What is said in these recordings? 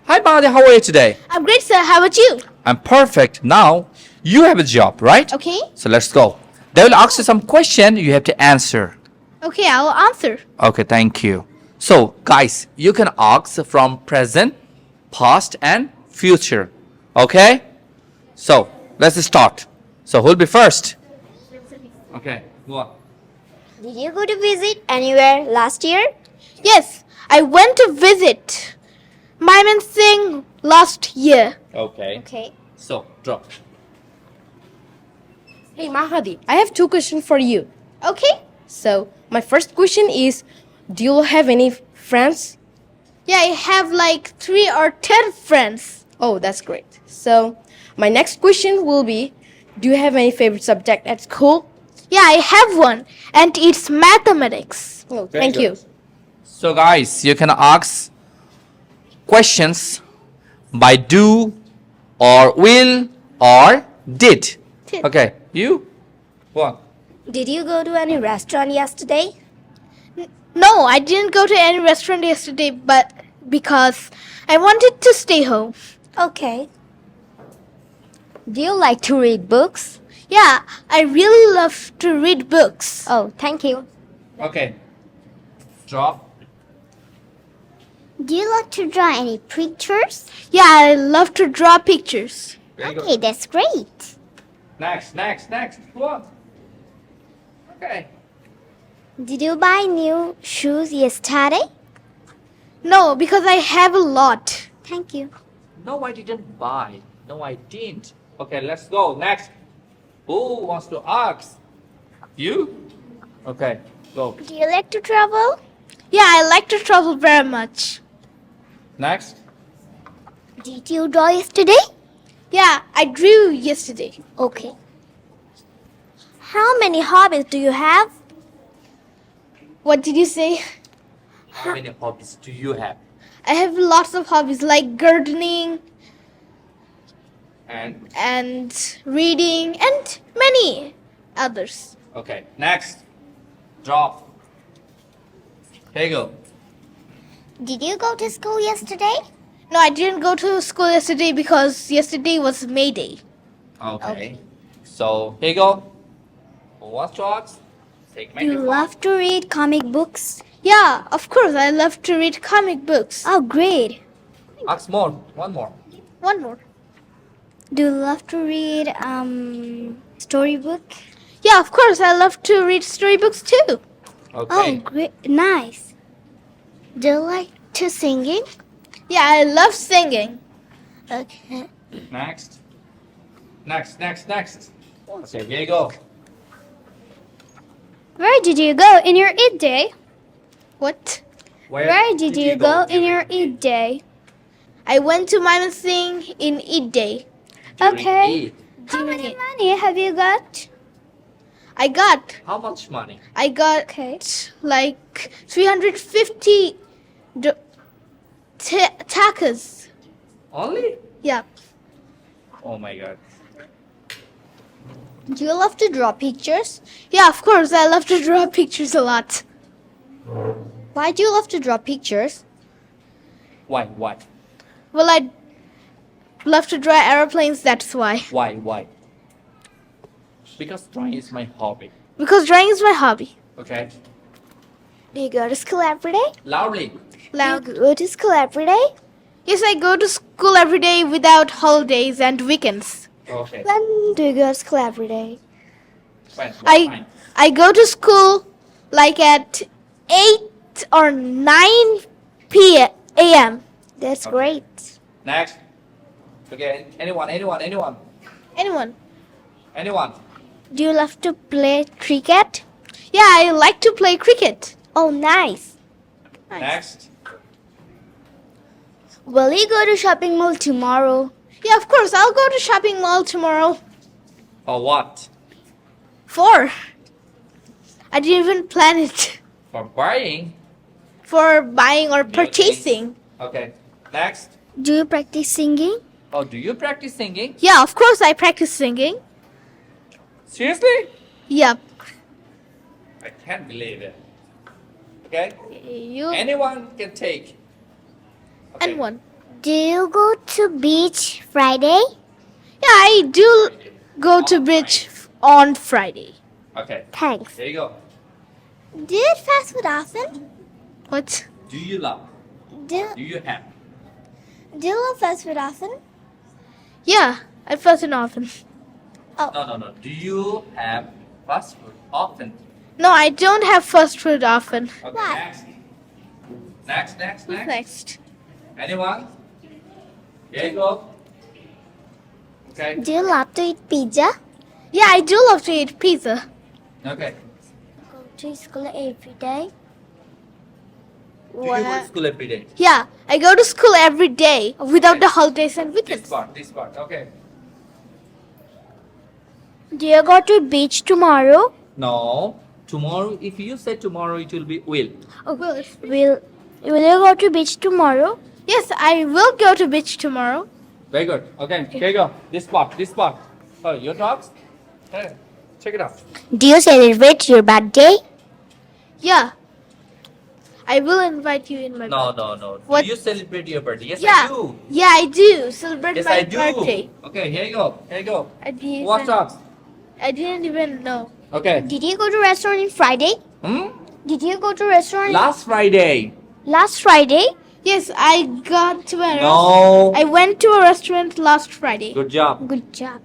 Hi, Badi. How are you today? I'm great, sir. How about you? I'm perfect. Now, you have a job, right? Okay. So let's go. They will ask you some question. You have to answer. Okay, I'll answer. Okay, thank you. So, guys, you can ask from present, past, and future. Okay? So, let's start. So, who'll be first? Okay, go on. Did you go to visit anywhere last year? Yes, I went to visit Maiman Singh last year. Okay. Okay. So, drop. Hey Mahadi, I have two questions for you. Okay? So, my first question is, do you have any friends? Yeah, I have like 3 or 10 friends. Oh, that's great. So, my next question will be, do you have any favorite subject at school? Yeah, I have one, and it's mathematics. Oh, Very thank good. you. So, guys, you can ask questions by do or will or did. Did. Okay, you? Go on. Did you go to any restaurant yesterday? No, I didn't go to any restaurant yesterday, but because I wanted to stay home. Okay. Do you like to read books? Yeah, I really love to read books. Oh, thank you. Okay. Drop. Do you like to draw any pictures? Yeah, I love to draw pictures. Very good. Okay, that's great. Next. Go on. Okay. Did you buy new shoes yesterday? No, because I have a lot. Thank you. No, I didn't buy. No, I didn't. Okay, let's go. Next. Who wants to ask? You? Okay, go. Do you like to travel? Yeah, I like to travel very much. Next. Did you draw yesterday? Yeah, I drew yesterday. Okay. How many hobbies do you have? What did you say? How many hobbies do you have? I have lots of hobbies like gardening And and reading and many others. okay, next. Drop. Here you go. Did you go to school yesterday? No, I didn't go to school yesterday because yesterday was May Day. Okay. So here you go. Who wants to ask? Take Do you microphone. love to read comic books? Yeah, of course, I love to read comic books. Oh, great. Ask more. One more. One more. Do you love to read storybook? Yeah, of course, I love to read storybooks too. Oh, Okay. great. Nice. Do you like to singing? Yeah, I love singing. Okay. Next. Okay, here you go. Where did you go in your Eid day? What? Where did you go in your Eid day? I went to Maiman Singh in Eid Day. during Okay. Eid? How many money have you got? I got How much money? Okay. like 350 takas. Only? Yeah. Oh my god. Do you love to draw pictures? Yeah, of course, I love to draw pictures a lot. Why do you love to draw pictures? Why? Well, I love to draw aeroplanes, that's why. Why? Because drawing is my hobby. Because drawing is my hobby. Okay. Do you go to school every day? Loudly. Now, Do you go to school every day? yes, I go to school every day without holidays and weekends. Okay. When do you go to school every day? Fine. I go to school like at 8 or 9 p.m. That's Okay. great. Next. Okay. Anyone? Anyone? Do you love to play cricket? Yeah, I like to play cricket. Oh, nice. Next. Will you go to shopping mall tomorrow? Yeah, of course, I'll go to shopping mall tomorrow. For what? 4. I didn't even plan it. For buying. For buying or New purchasing. Okay. Next. Do you practice singing? Oh, do you practice singing? Yeah, of course, I practice singing. Seriously? Yep. I can't believe it. Okay. You Anyone can take. Okay. and one. Do you go to beach Friday? Yeah, I do go to beach on Friday. Okay. Thanks. Here you go. Do you eat fast food often? What? Do you love? Do Do you have? Do you love fast food often? Yeah, I fast and often. No. Do you have fast food often? No, I don't have fast food often. Okay. Why? Next. Who's next? Anyone? Here you go. Okay. Do you love to eat pizza? Yeah, I do love to eat pizza. Okay. Go to school every day. Do you go to school every day? Yeah, I go to school every day without the holidays and This weekends. part. Okay. Do you go to beach tomorrow? No. Tomorrow, if you say tomorrow, it will be will. Well, Will you go to beach tomorrow? yes, I will go to beach tomorrow. Very good. Okay. Here you go. This part. Oh, your dogs? Hey, check it out. Do you celebrate your birthday? Yeah, I will invite you in my No. What? Do you celebrate your birthday? Yes, Yeah, I do. yeah, I do celebrate Yes, my I do. birthday. Okay, here you go. I didn't, Watch dogs. I didn't even know. Okay. Did you go to restaurant on Friday? Did you go to restaurant Last Friday. last Friday? Yes, I got to a No. I went to a restaurant last Friday. Good job. Good job.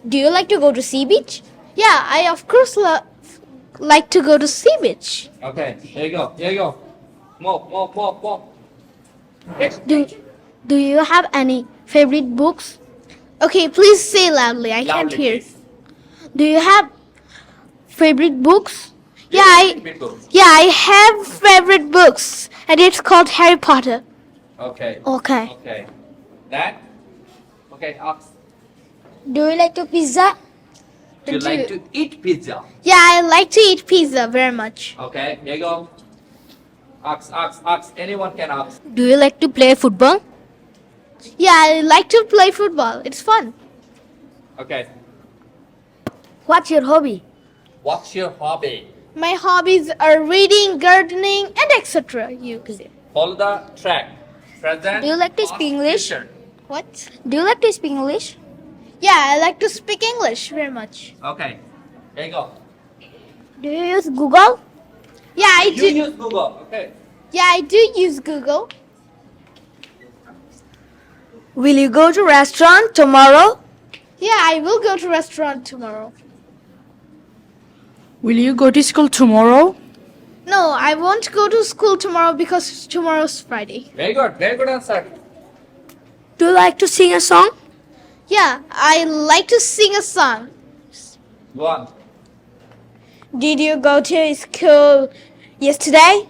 Do you like to go to sea beach? Yeah, I of course like to go to sea beach. Okay, here you go. More. Do you have any favorite books? Okay, please say loudly. I can't Loudly, hear. please. Do you have favorite books? Yeah, I have favorite books, and it's called Harry Potter. Okay. Okay. That? Okay, ox. Do you like to pizza? Do you like to eat pizza? Yeah, I like to eat pizza very much. Okay, here you go. Ox. Anyone can ox. Do you like to play football? Yeah, I like to play football. It's fun. Okay. What's your hobby? What's your hobby? My hobbies are reading, gardening, and etc. You can say. Follow the track. Present. Do you like to past, speak English? future. What? Do you like to speak English? Yeah, I like to speak English very much. Okay. Here you go. Do you use Google? Yeah, I You do. use Google. Okay. Yeah, I do use Google. Will you go to restaurant tomorrow? Yeah, I will go to restaurant tomorrow. Will you go to school tomorrow? No, I won't go to school tomorrow because tomorrow's Friday. Very good answer. Do you like to sing a song? Yeah, I like to sing a song. Go on. Did you go to school yesterday?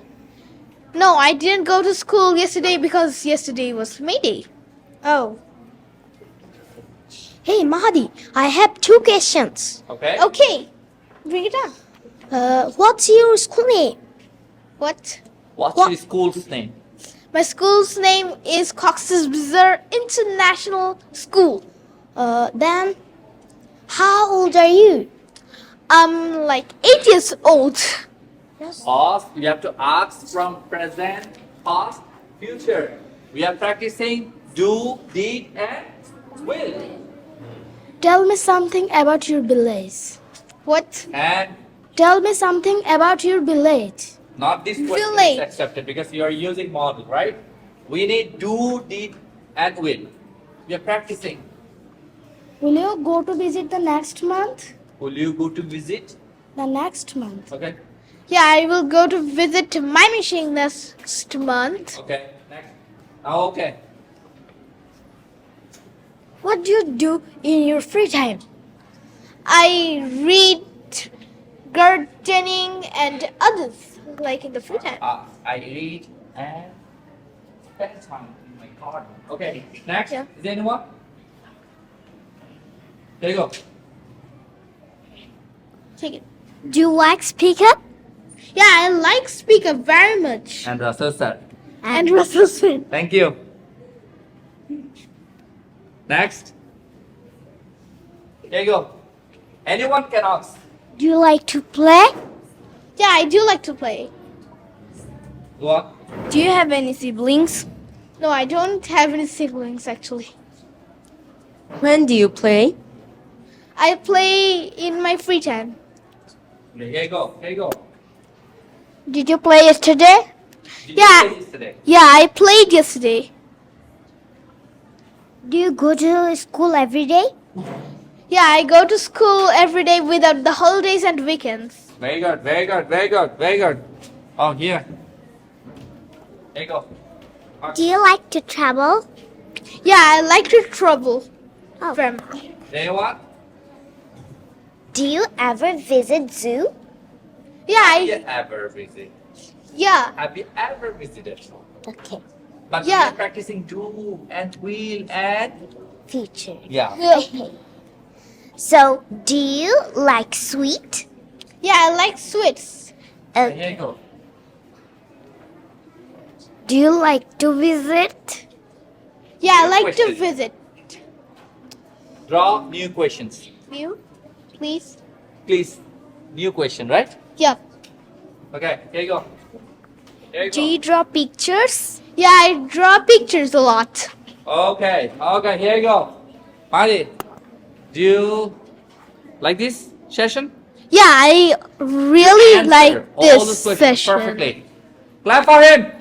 No, I didn't go to school yesterday because yesterday was May Day. Oh. Hey Mahadi, I have two questions. Okay. Okay, bring it on. What's your school name? What? What's What? your school's name? My school's name is Cox's Bazar International School. Then, how old are you? I'm like 8 years old. Ask. You have to ask from present, past, future. We are practicing do, did, and will. Tell me something about your village. What? And Tell me something about your village. not this question Village. is accepted because you are using model, right? We need do, did, and will. We are practicing. Will you go to visit the next month? Will you go to visit? The next month. Okay. Yeah, I will go to visit my machine next month. Okay. Next. Oh, okay. What do you do in your free time? I read, gardening, and others, like in the free time. I read and spend time in my garden. Okay. Next. Yeah. Is there anyone? There you go. Take it. Do you like speak up? Yeah, I like speaker very much. And Russell sir. And Russell Smith. Thank you. Next. Here you go. Anyone can ask. Do you like to play? Yeah, I do like to play. Go on. Do you have any siblings? No, I don't have any siblings actually. When do you play? I play in my free time. Here you go. Here you go. Did you play yesterday? Did Yeah. you play yesterday? Yeah, I played yesterday. Do you go to school every day? Yeah, I go to school every day without the holidays and weekends. Very good. Very good. Very good. Very good. Oh, here. Here you go. Do you like to travel? Yeah, I like to travel. Oh. From There you are. Do you ever visit zoo? yeah, Have you I ever visited? yeah. Have you ever visited? Okay. But Yeah. we are practicing do and will and Future. yeah. Yeah. So, do you like sweet? Yeah, I like sweets. Here you go. Do you like to visit? Yeah, I Good like to question. visit. Draw new questions. You, please. Please. New question, right? Yeah. Okay. Here you go. Here you Do go. you draw pictures? Yeah, I draw pictures a lot. Okay. Okay. Here you go. Mari, do you like this session? Yeah, I really Answer like all those this questions session. perfectly. Clap for him.